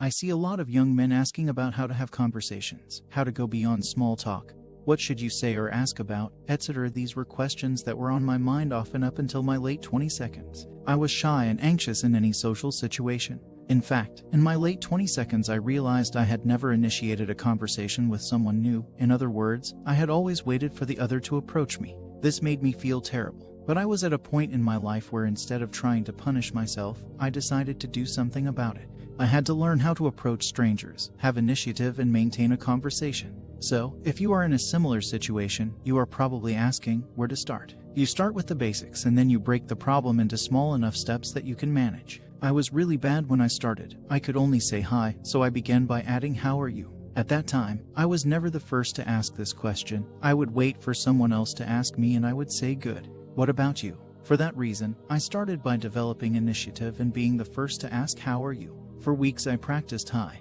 I see a lot of young men asking about how to have conversations, how to go beyond small talk, what should you say or ask about, etc. These were questions that were on my mind often up until my late 22nd. I was shy and anxious in any social situation. In fact, in my late 22nd I realized I had never initiated a conversation with someone new. In other words, I had always waited for the other to approach me. This made me feel terrible. But I was at a point in my life where instead of trying to punish myself, I decided to do something about it. I had to learn how to approach strangers, have initiative, and maintain a conversation. So, if you are in a similar situation, you are probably asking where to start. You start with the basics and then you break the problem into small enough steps that you can manage. I was really bad when I started. I could only say hi, so I began by adding "How are you?" At that time, I was never the first to ask this question. I would wait for someone else to ask me and I would say "Good. What about you?" For that reason, I started by developing initiative and being the first to ask "How are you?" For weeks I practiced "Hi.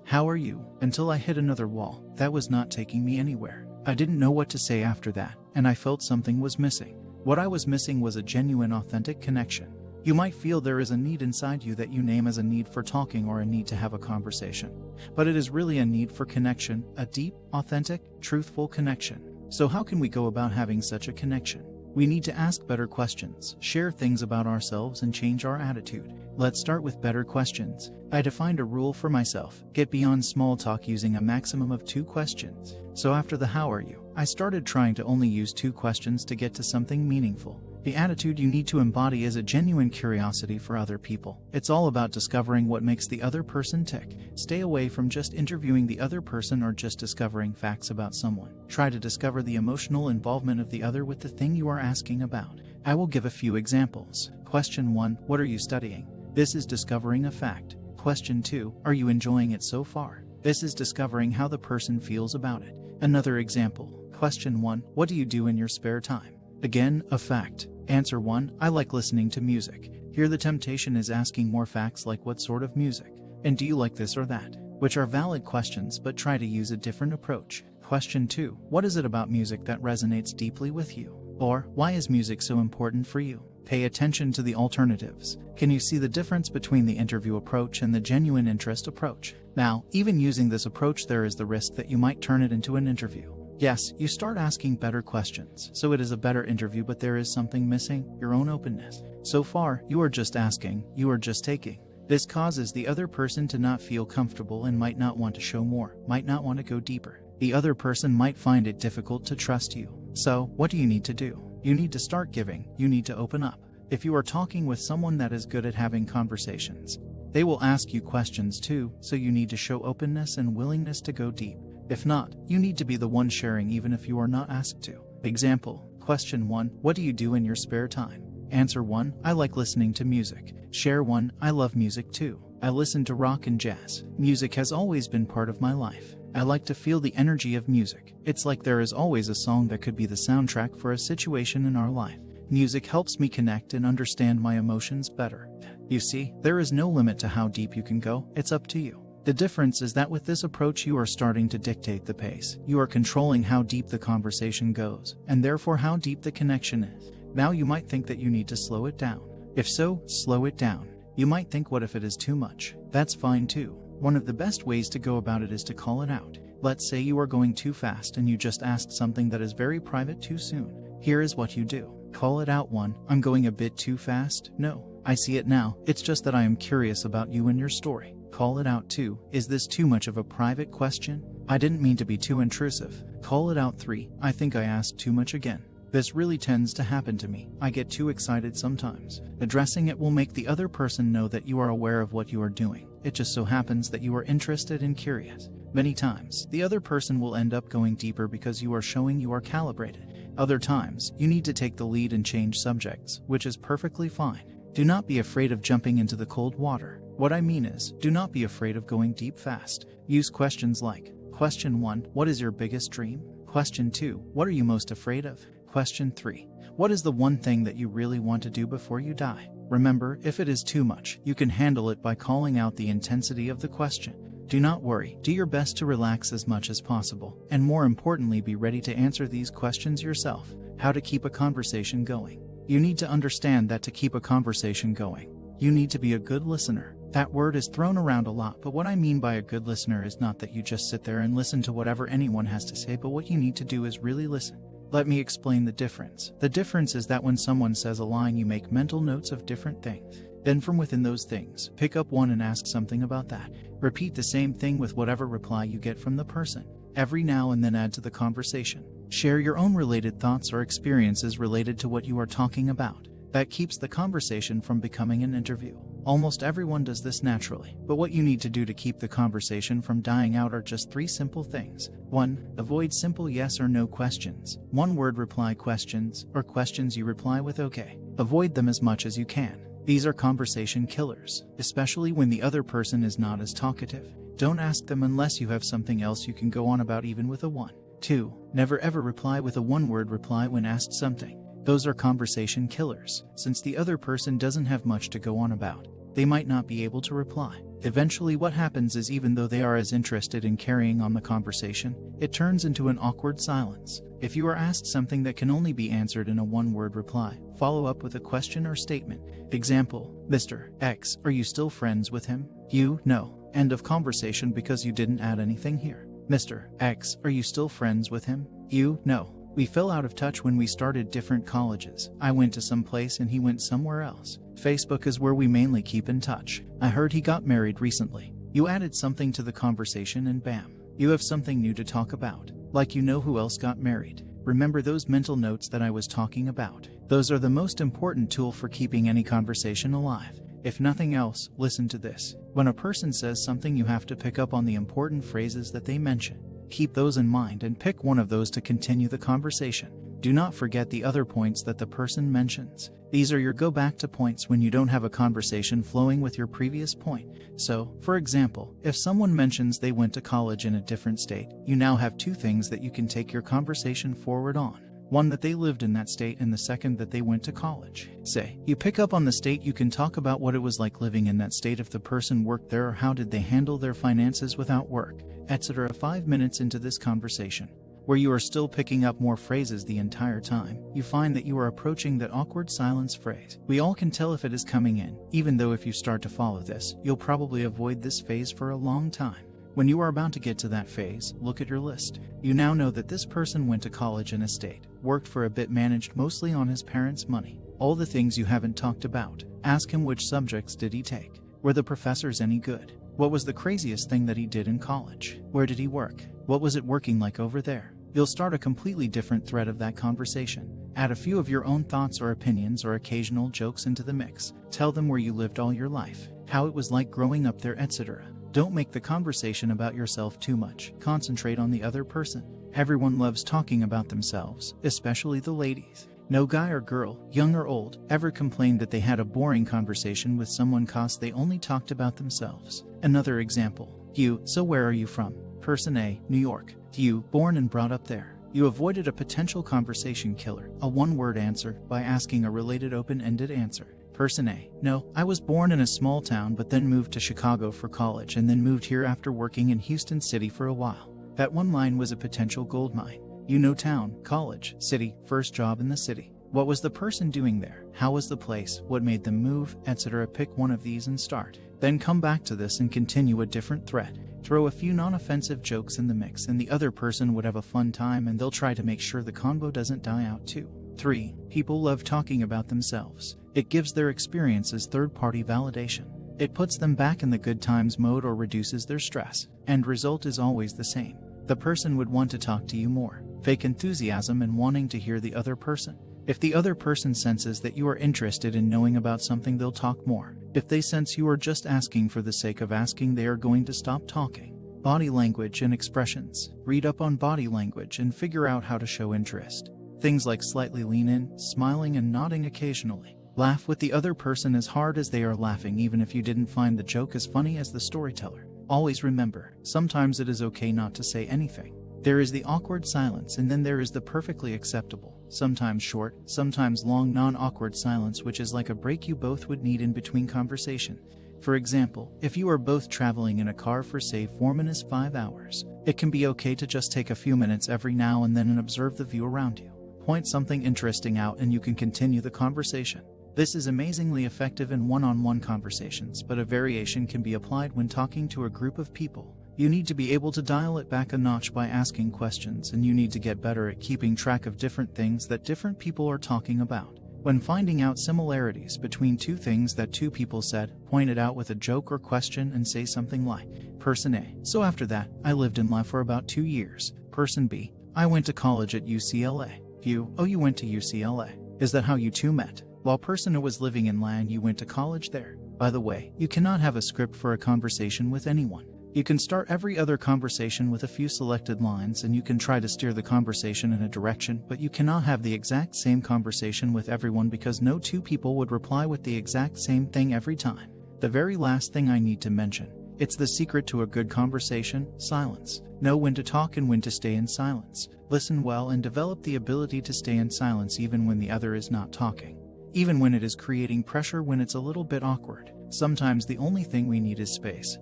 How are you?" until I hit another wall. That was not taking me anywhere. I didn't know what to say after that, and I felt something was missing. What I was missing was a genuine, authentic connection. You might feel there is a need inside you that you name as a need for talking or a need to have a conversation. But it is really a need for connection, a deep, authentic, truthful connection. So how can we go about having such a connection? We need to ask better questions, share things about ourselves, and change our attitude. Let's start with better questions. I defined a rule for myself: get beyond small talk using a maximum of 2 questions. So after the "How are you?" I started trying to only use 2 questions to get to something meaningful. The attitude you need to embody is a genuine curiosity for other people. It's all about discovering what makes the other person tick. Stay away from just interviewing the other person or just discovering facts about someone. Try to discover the emotional involvement of the other with the thing you are asking about. I will give a few examples. Question 1. What are you studying? This is discovering a fact. Question 2. Are you enjoying it so far? This is discovering how the person feels about it. Another example. Question 1. What do you do in your spare time? Again, a fact. Answer 1. I like listening to music. Here the temptation is asking more facts like what sort of music, and do you like this or that, which are valid questions, but try to use a different approach. Question 2. What is it about music that resonates deeply with you? Or, why is music so important for you? Pay attention to the alternatives. Can you see the difference between the interview approach and the genuine interest approach? Now, even using this approach, there is the risk that you might turn it into an interview. Yes, you start asking better questions, so it is a better interview, but there is something missing: your own openness. So far, you are just asking, you are just taking. This causes the other person to not feel comfortable and might not want to show more, might not want to go deeper. The other person might find it difficult to trust you. So, what do you need to do? You need to start giving, you need to open up. If you are talking with someone that is good at having conversations, they will ask you questions too, so you need to show openness and willingness to go deep. If not, you need to be the one sharing even if you are not asked to. Example. Question 1. What do you do in your spare time? Answer 1. I like listening to music. Share 1. I love music too. I listen to rock and jazz. Music has always been part of my life. I like to feel the energy of music. It's like there is always a song that could be the soundtrack for a situation in our life. Music helps me connect and understand my emotions better. You see, there is no limit to how deep you can go. It's up to you. The difference is that with this approach you are starting to dictate the pace. You are controlling how deep the conversation goes, and therefore how deep the connection is. Now you might think that you need to slow it down. If so, slow it down. You might think, what if it is too much? That's fine too. One of the best ways to go about it is to call it out. Let's say you are going too fast and you just asked something that is very private too soon. Here is what you do. Call it out. 1. I'm going a bit too fast. No, I see it now. It's just that I am curious about you and your story. Call it out. 2. Is this too much of a private question? I didn't mean to be too intrusive. Call it out. 3. I think I asked too much again. This really tends to happen to me. I get too excited sometimes. Addressing it will make the other person know that you are aware of what you are doing. It just so happens that you are interested and curious. Many times, the other person will end up going deeper because you are showing you are calibrated. Other times, you need to take the lead and change subjects, which is perfectly fine. Do not be afraid of jumping into the cold water. What I mean is, do not be afraid of going deep fast. Use questions like, Question 1. What is your biggest dream? Question 2. What are you most afraid of? Question 3. What is the one thing that you really want to do before you die? Remember, if it is too much, you can handle it by calling out the intensity of the question. Do not worry, do your best to relax as much as possible, and more importantly, be ready to answer these questions yourself. How to keep a conversation going. You need to understand that to keep a conversation going, you need to be a good listener. That word is thrown around a lot, but what I mean by a good listener is not that you just sit there and listen to whatever anyone has to say, but what you need to do is really listen. Let me explain the difference. The difference is that when someone says a line, you make mental notes of different things. Then from within those things, pick up one and ask something about that. Repeat the same thing with whatever reply you get from the person. Every now and then add to the conversation. Share your own related thoughts or experiences related to what you are talking about. That keeps the conversation from becoming an interview. Almost everyone does this naturally, but what you need to do to keep the conversation from dying out are just 3 simple things. 1. Avoid simple yes or no questions. One-word reply questions, or questions you reply with okay. Avoid them as much as you can. These are conversation killers, especially when the other person is not as talkative. Don't ask them unless you have something else you can go on about, even with a 1. 2. Never ever reply with a one-word reply when asked something. Those are conversation killers. Since the other person doesn't have much to go on about, they might not be able to reply. Eventually what happens is, even though they are as interested in carrying on the conversation, it turns into an awkward silence. If you are asked something that can only be answered in a one-word reply, follow up with a question or statement. Example, Mr. X, are you still friends with him? You, no. End of conversation, because you didn't add anything here. Mr. X, are you still friends with him? You, no. We fell out of touch when we started different colleges. I went to some place and he went somewhere else. Facebook is where we mainly keep in touch. I heard he got married recently. You added something to the conversation and bam, you have something new to talk about. Like you know who else got married. Remember those mental notes that I was talking about? Those are the most important tool for keeping any conversation alive. If nothing else, listen to this. When a person says something, you have to pick up on the important phrases that they mention. Keep those in mind and pick one of those to continue the conversation. Do not forget the other points that the person mentions. These are your go-back to points when you don't have a conversation flowing with your previous point. So, for example, if someone mentions they went to college in a different state, you now have 2 things that you can take your conversation forward on. 1, that they lived in that state, and the second, that they went to college. Say, you pick up on the state, you can talk about what it was like living in that state, if the person worked there, or how did they handle their finances without work, etc. 5 minutes into this conversation, where you are still picking up more phrases the entire time, you find that you are approaching that awkward silence phrase. We all can tell if it is coming in, even though if you start to follow this, you'll probably avoid this phase for a long time. When you are about to get to that phase, look at your list. You now know that this person went to college in a state, worked for a bit, managed mostly on his parents' money. All the things you haven't talked about. Ask him, which subjects did he take? Were the professors any good? What was the craziest thing that he did in college? Where did he work? What was it working like over there? You'll start a completely different thread of that conversation. Add a few of your own thoughts or opinions or occasional jokes into the mix. Tell them where you lived all your life, how it was like growing up there, etc. Don't make the conversation about yourself too much. Concentrate on the other person. Everyone loves talking about themselves, especially the ladies. No guy or girl, young or old, ever complained that they had a boring conversation with someone cause they only talked about themselves. Another example. You, so where are you from? Person A, New York. You, born and brought up there. You avoided a potential conversation killer, a one-word answer, by asking a related open-ended answer. Person A, no, I was born in a small town but then moved to Chicago for college and then moved here after working in Houston City for a while. That one line was a potential goldmine. You know town, college, city, first job in the city. What was the person doing there? How was the place? What made them move, etc. Pick one of these and start. Then come back to this and continue a different thread. Throw a few non-offensive jokes in the mix and the other person would have a fun time, and they'll try to make sure the convo doesn't die out too. 3. People love talking about themselves. It gives their experiences third-party validation. It puts them back in the good times mode or reduces their stress. End result is always the same. The person would want to talk to you more. Fake enthusiasm and wanting to hear the other person. If the other person senses that you are interested in knowing about something, they'll talk more. If they sense you are just asking for the sake of asking, they are going to stop talking. Body language and expressions. Read up on body language and figure out how to show interest. Things like slightly lean in, smiling and nodding occasionally. Laugh with the other person as hard as they are laughing, even if you didn't find the joke as funny as the storyteller. Always remember, sometimes it is okay not to say anything. There is the awkward silence, and then there is the perfectly acceptable, sometimes short, sometimes long, non-awkward silence, which is like a break you both would need in between conversation. For example, if you are both traveling in a car for say 4 - 5 hours, it can be okay to just take a few minutes every now and then and observe the view around you. Point something interesting out and you can continue the conversation. This is amazingly effective in one-on-one conversations, but a variation can be applied when talking to a group of people. You need to be able to dial it back a notch by asking questions, and you need to get better at keeping track of different things that different people are talking about. When finding out similarities between two things that two people said, point it out with a joke or question and say something like, Person A: so after that, I lived in life for about 2 years. Person B: I went to college at UCLA. You: oh, you went to UCLA. Is that how you two met? While person A was living in La and you went to college there. By the way, you cannot have a script for a conversation with anyone. You can start every other conversation with a few selected lines, and you can try to steer the conversation in a direction, but you cannot have the exact same conversation with everyone because no two people would reply with the exact same thing every time. The very last thing I need to mention, it's the secret to a good conversation: silence. Know when to talk and when to stay in silence. Listen well and develop the ability to stay in silence even when the other is not talking. Even when it is creating pressure, when it's a little bit awkward. Sometimes the only thing we need is space,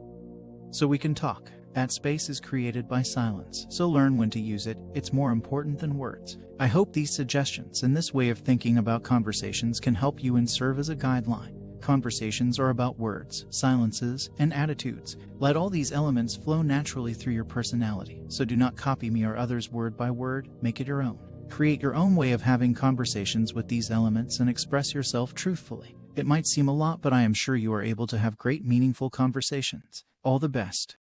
so we can talk. That space is created by silence, so learn when to use it. It's more important than words. I hope these suggestions and this way of thinking about conversations can help you and serve as a guideline. Conversations are about words, silences, and attitudes. Let all these elements flow naturally through your personality, so do not copy me or others word by word. Make it your own. Create your own way of having conversations with these elements and express yourself truthfully. It might seem a lot, but I am sure you are able to have great, meaningful conversations. All the best.